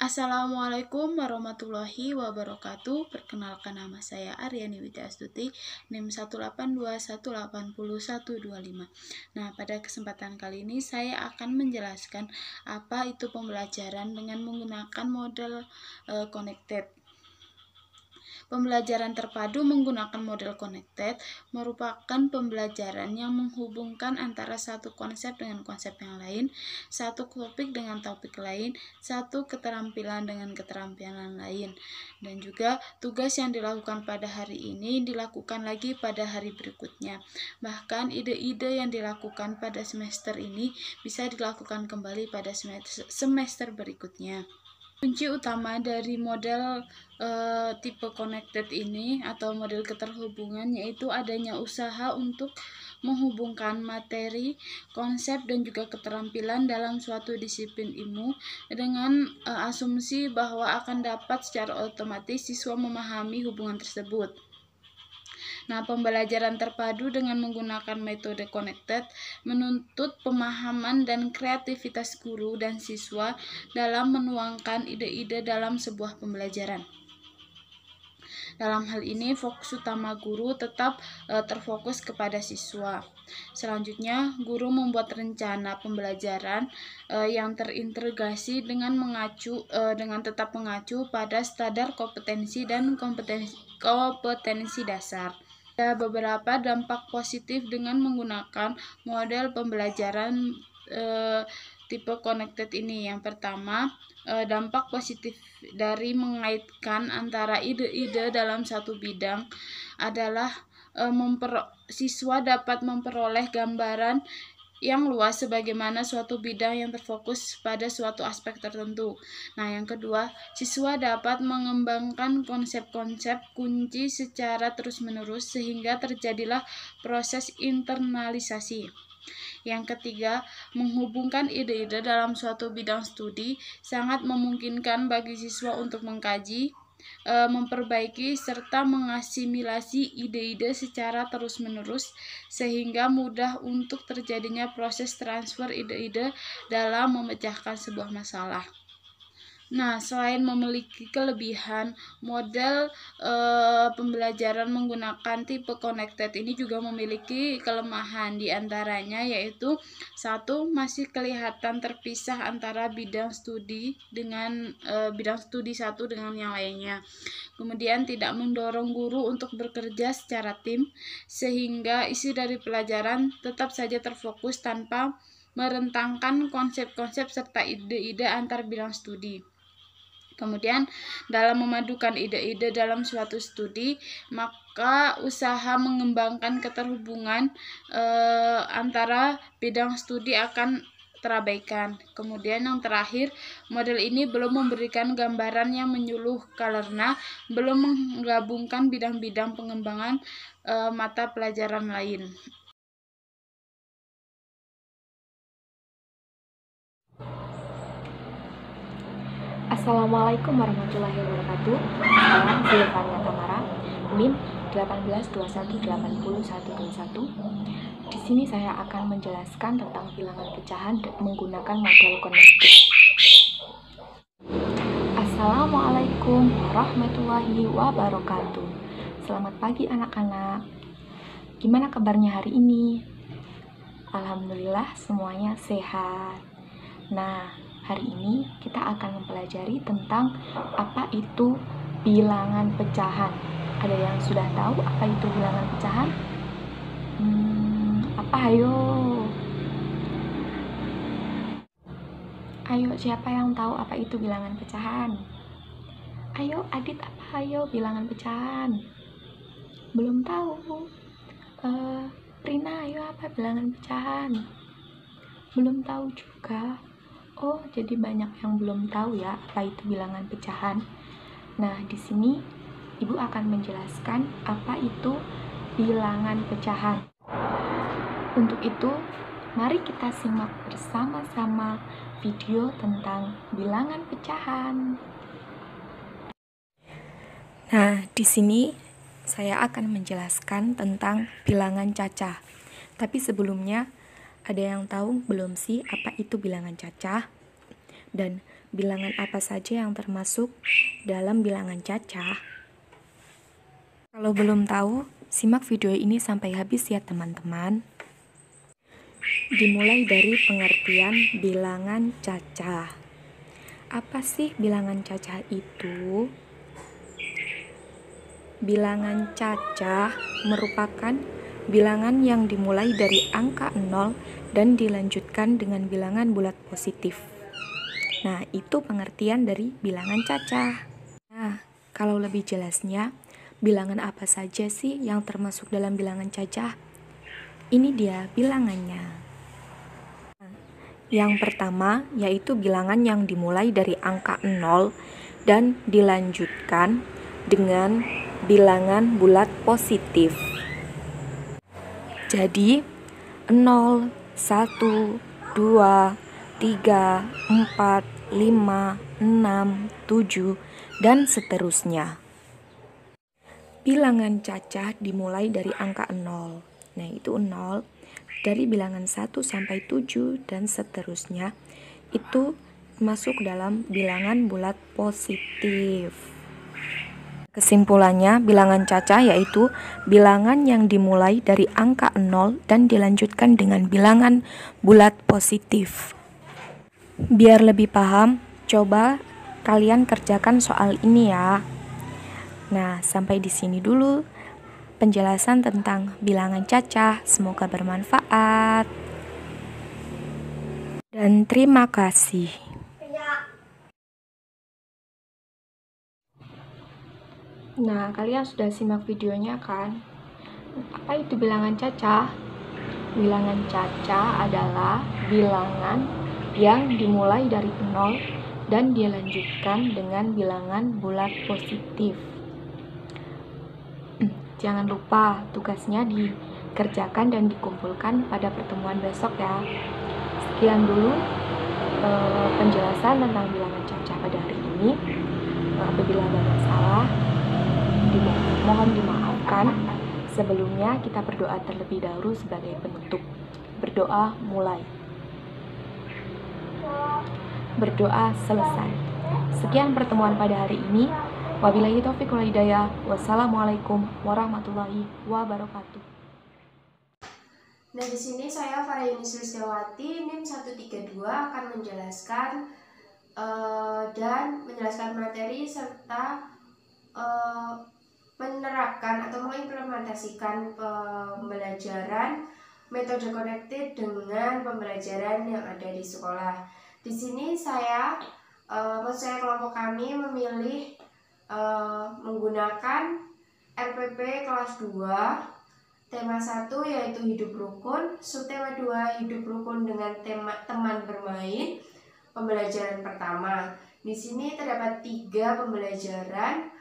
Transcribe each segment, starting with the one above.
Assalamualaikum warahmatullahi wabarakatuh. Perkenalkan, nama saya Aryani Widya Astuti, NIM 182180125. Nah, pada kesempatan kali ini saya akan menjelaskan apa itu pembelajaran dengan menggunakan model connected. Pembelajaran terpadu menggunakan model connected merupakan pembelajaran yang menghubungkan antara satu konsep dengan konsep yang lain, satu topik dengan topik lain, satu keterampilan dengan keterampilan lain. Dan juga tugas yang dilakukan pada hari ini dilakukan lagi pada hari berikutnya. Bahkan ide-ide yang dilakukan pada semester ini bisa dilakukan kembali pada semester berikutnya. Kunci utama dari model tipe connected ini atau model keterhubungan yaitu adanya usaha untuk menghubungkan materi, konsep, dan juga keterampilan dalam suatu disiplin ilmu dengan asumsi bahwa akan dapat secara otomatis siswa memahami hubungan tersebut. Nah, pembelajaran terpadu dengan menggunakan metode connected menuntut pemahaman dan kreativitas guru dan siswa dalam menuangkan ide-ide dalam sebuah pembelajaran. Dalam hal ini, fokus utama guru tetap terfokus kepada siswa. Selanjutnya, guru membuat rencana pembelajaran yang terintegrasi dengan tetap mengacu pada standar kompetensi dan kompetensi dasar. Ada beberapa dampak positif dengan menggunakan model pembelajaran tipe connected ini. Yang pertama, dampak positif dari mengaitkan antara ide-ide dalam satu bidang adalah siswa dapat memperoleh gambaran yang luas sebagaimana suatu bidang yang terfokus pada suatu aspek tertentu. Nah, yang kedua, siswa dapat mengembangkan konsep-konsep kunci secara terus-menerus sehingga terjadilah proses internalisasi. Yang ketiga, menghubungkan ide-ide dalam suatu bidang studi sangat memungkinkan bagi siswa untuk mengkaji, memperbaiki, serta mengasimilasi ide-ide secara terus-menerus sehingga mudah untuk terjadinya proses transfer ide-ide dalam memecahkan sebuah masalah. Nah, selain memiliki kelebihan, model pembelajaran menggunakan tipe connected ini juga memiliki kelemahan, diantaranya yaitu satu, masih kelihatan terpisah antara bidang studi dengan bidang studi satu dengan yang lainnya. Kemudian tidak mendorong guru untuk bekerja secara tim, sehingga isi dari pelajaran tetap saja terfokus tanpa merentangkan konsep-konsep serta ide-ide antar bidang studi. Kemudian, dalam memadukan ide-ide dalam suatu studi, maka usaha mengembangkan keterhubungan antara bidang studi akan terabaikan. Kemudian yang terakhir, model ini belum memberikan gambaran yang menyeluruh karena belum menggabungkan bidang-bidang pengembangan mata pelajaran lain. Assalamualaikum warahmatullahi wabarakatuh. Saya Zilvania Tamara, NIM 182180121. Di sini saya akan menjelaskan tentang bilangan pecahan menggunakan model connected. Assalamualaikum warahmatullahi wabarakatuh. Selamat pagi anak-anak. Gimana kabarnya hari ini? Alhamdulillah semuanya sehat. Nah, hari ini kita akan mempelajari tentang apa itu bilangan pecahan. Ada yang sudah tahu apa itu bilangan pecahan? Apa ayo? Ayo, siapa yang tahu apa itu bilangan pecahan? Ayo, Adit, apa ayo bilangan pecahan? Belum tahu. Rina, ayo apa bilangan pecahan? Belum tahu juga. Oh, jadi banyak yang belum tahu ya apa itu bilangan pecahan. Nah, di sini Ibu akan menjelaskan apa itu bilangan pecahan. Untuk itu, mari kita simak bersama-sama video tentang bilangan pecahan. Nah, di sini saya akan menjelaskan tentang bilangan cacah. Tapi sebelumnya, ada yang tahu belum sih apa itu bilangan cacah? Dan bilangan apa saja yang termasuk dalam bilangan cacah? Kalau belum tahu, simak video ini sampai habis ya teman-teman. Dimulai dari pengertian bilangan cacah. Apa sih bilangan cacah itu? Bilangan cacah merupakan bilangan yang dimulai dari angka 0 dan dilanjutkan dengan bilangan bulat positif. Nah, itu pengertian dari bilangan cacah. Nah, kalau lebih jelasnya, bilangan apa saja sih yang termasuk dalam bilangan cacah? Ini dia bilangannya. Yang pertama yaitu bilangan yang dimulai dari angka 0 dan dilanjutkan dengan bilangan bulat positif. Jadi 0, 1, 2, 3, 4, 5, 6, 7, dan seterusnya. Bilangan cacah dimulai dari angka 0. Nah, itu 0. Dari bilangan 1 sampai 7 dan seterusnya itu masuk dalam bilangan bulat positif. Kesimpulannya, bilangan cacah yaitu bilangan yang dimulai dari angka 0 dan dilanjutkan dengan bilangan bulat positif. Biar lebih paham, coba kalian kerjakan soal ini ya. Nah, sampai di sini dulu penjelasan tentang bilangan cacah. Semoga bermanfaat. Dan terima kasih. Nah, kalian sudah simak videonya kan? Apa itu bilangan cacah? Bilangan cacah adalah bilangan yang dimulai dari 0 dan dilanjutkan dengan bilangan bulat positif. Jangan lupa tugasnya dikerjakan dan dikumpulkan pada pertemuan besok ya. Sekian dulu penjelasan tentang bilangan cacah pada hari ini. Apabila ada salah, mohon dimaafkan. Sebelumnya kita berdoa terlebih dahulu sebagai penutup. Berdoa mulai. Berdoa selesai. Sekian pertemuan pada hari ini. Wabillahi taufiq wal hidayah. Wassalamualaikum warahmatullahi wabarakatuh. Nah, di sini saya Farah Yunus Listiawati, NIM 132 akan menjelaskan materi serta menerapkan atau mengimplementasikan pembelajaran metode connected dengan pembelajaran yang ada di sekolah. Di sini kelompok kami memilih menggunakan RPP kelas 2, tema 1 yaitu hidup rukun, subtema 2 hidup rukun dengan teman bermain, pembelajaran pertama. Di sini terdapat 3 pembelajaran,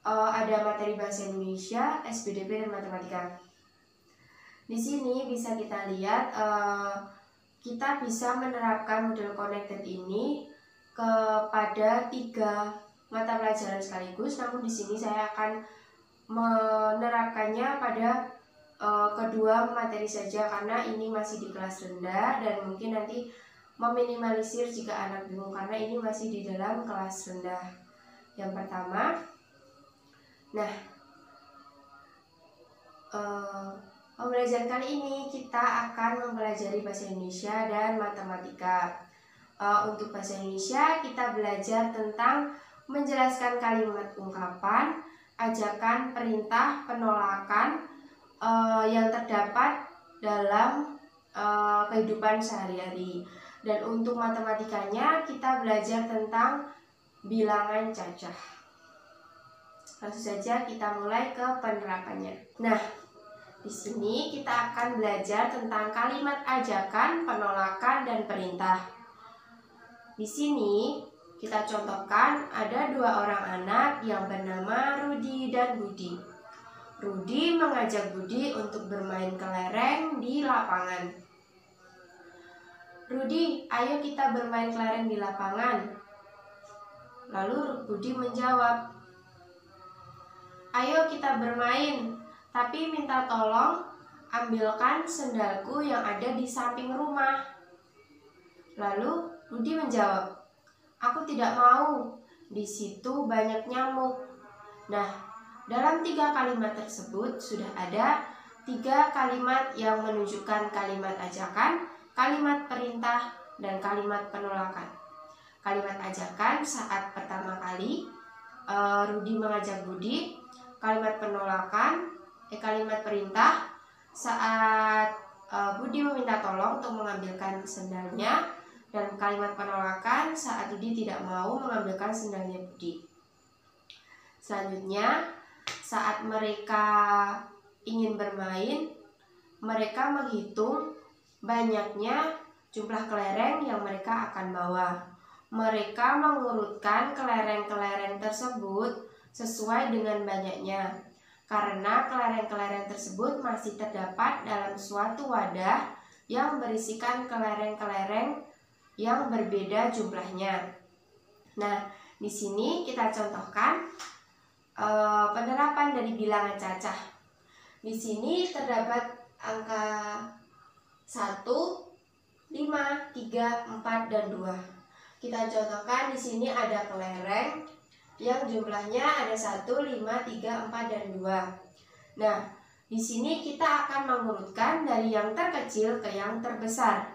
ada materi bahasa Indonesia, SPDP, dan matematika. Di sini bisa kita lihat kita bisa menerapkan model connected ini kepada 3 mata pelajaran sekaligus. Namun di sini saya akan menerapkannya pada kedua materi saja karena ini masih di kelas rendah dan mungkin nanti meminimalisir jika anak bingung karena ini masih di dalam kelas rendah. Yang pertama, pembelajaran kali ini kita akan mempelajari bahasa Indonesia dan matematika. Untuk bahasa Indonesia kita belajar tentang menjelaskan kalimat ungkapan, ajakan, perintah, penolakan yang terdapat dalam kehidupan sehari-hari. Dan untuk matematikanya kita belajar tentang bilangan cacah. Langsung saja kita mulai ke penerapannya. Nah, di sini kita akan belajar tentang kalimat ajakan, penolakan, dan perintah. Di sini kita contohkan ada 2 orang anak yang bernama Rudi dan Budi. Rudi mengajak Budi untuk bermain kelereng di lapangan. Rudi, ayo kita bermain kelereng di lapangan. Lalu Budi menjawab, ayo kita bermain, tapi minta tolong ambilkan sendalku yang ada di samping rumah. Lalu Budi menjawab, Aku tidak mau. Di situ banyak nyamuk. Nah, dalam 3 kalimat tersebut sudah ada 3 kalimat yang menunjukkan kalimat ajakan, kalimat perintah, dan kalimat penolakan. Kalimat ajakan saat pertama kali Rudi mengajak Budi. Kalimat penolakan, kalimat perintah saat Budi meminta tolong untuk mengambilkan sendalnya. Dan kalimat penolakan saat Rudi tidak mau mengambilkan sendalnya Budi. Selanjutnya, saat mereka ingin bermain, mereka menghitung banyaknya jumlah kelereng yang mereka akan bawa. Mereka mengurutkan kelereng-kelereng tersebut sesuai dengan banyaknya, karena kelereng-kelereng tersebut masih terdapat dalam suatu wadah yang berisikan kelereng-kelereng yang berbeda jumlahnya. Nah, di sini kita contohkan penerapan dari bilangan cacah. Di sini terdapat angka 1, 5, 3, 4, dan 2. Kita contohkan di sini ada kelereng yang jumlahnya ada 1, 5, 3, 4, dan 2. Nah, di sini kita akan mengurutkan dari yang terkecil ke yang terbesar.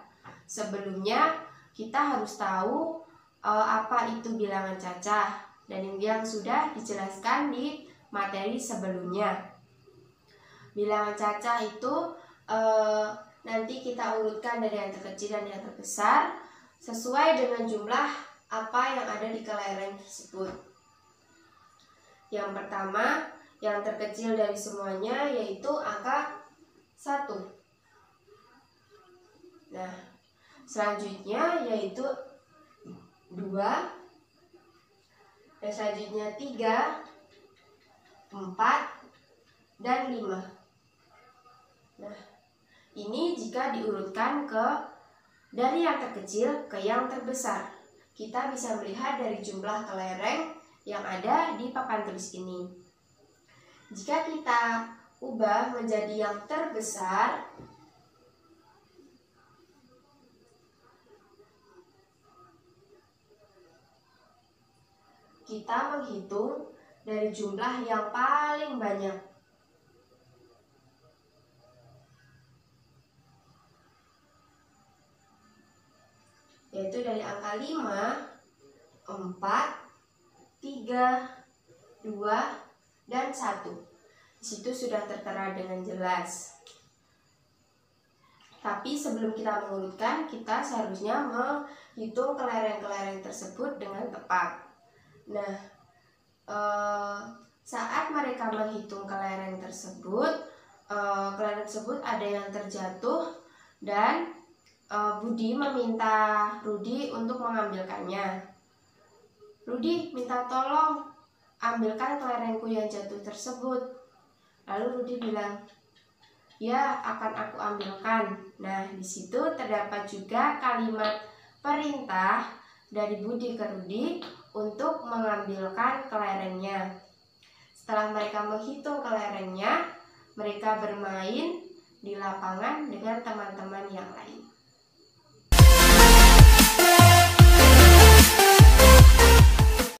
Sebelumnya kita harus tahu apa itu bilangan cacah dan yang sudah dijelaskan di materi sebelumnya. Bilangan cacah itu nanti kita urutkan dari yang terkecil dan yang terbesar sesuai dengan jumlah apa yang ada di kelereng tersebut. Yang pertama, yang terkecil dari semuanya yaitu angka 1. Nah, selanjutnya yaitu 2, dan selanjutnya 3, 4, dan 5. Nah, ini jika diurutkan dari yang terkecil ke yang terbesar. Kita bisa melihat dari jumlah kelereng yang ada di papan tulis ini. Jika kita ubah menjadi yang terbesar, kita menghitung dari jumlah yang paling banyak. Yaitu dari angka 5, 4, 3, 2, dan 1. Di situ sudah tertera dengan jelas. Tapi sebelum kita mengurutkan, kita seharusnya menghitung kelereng-kelereng tersebut dengan tepat. Nah, saat mereka menghitung kelereng tersebut ada yang terjatuh dan Budi meminta Rudi untuk mengambilkannya. Rudi minta tolong ambilkan kelerengku yang jatuh tersebut. Lalu Rudi bilang, ya akan aku ambilkan. Nah, di situ terdapat juga kalimat perintah dari Budi ke Rudi untuk mengambilkan kelerengnya. Setelah mereka menghitung kelerengnya, mereka bermain di lapangan dengan teman-teman yang lain.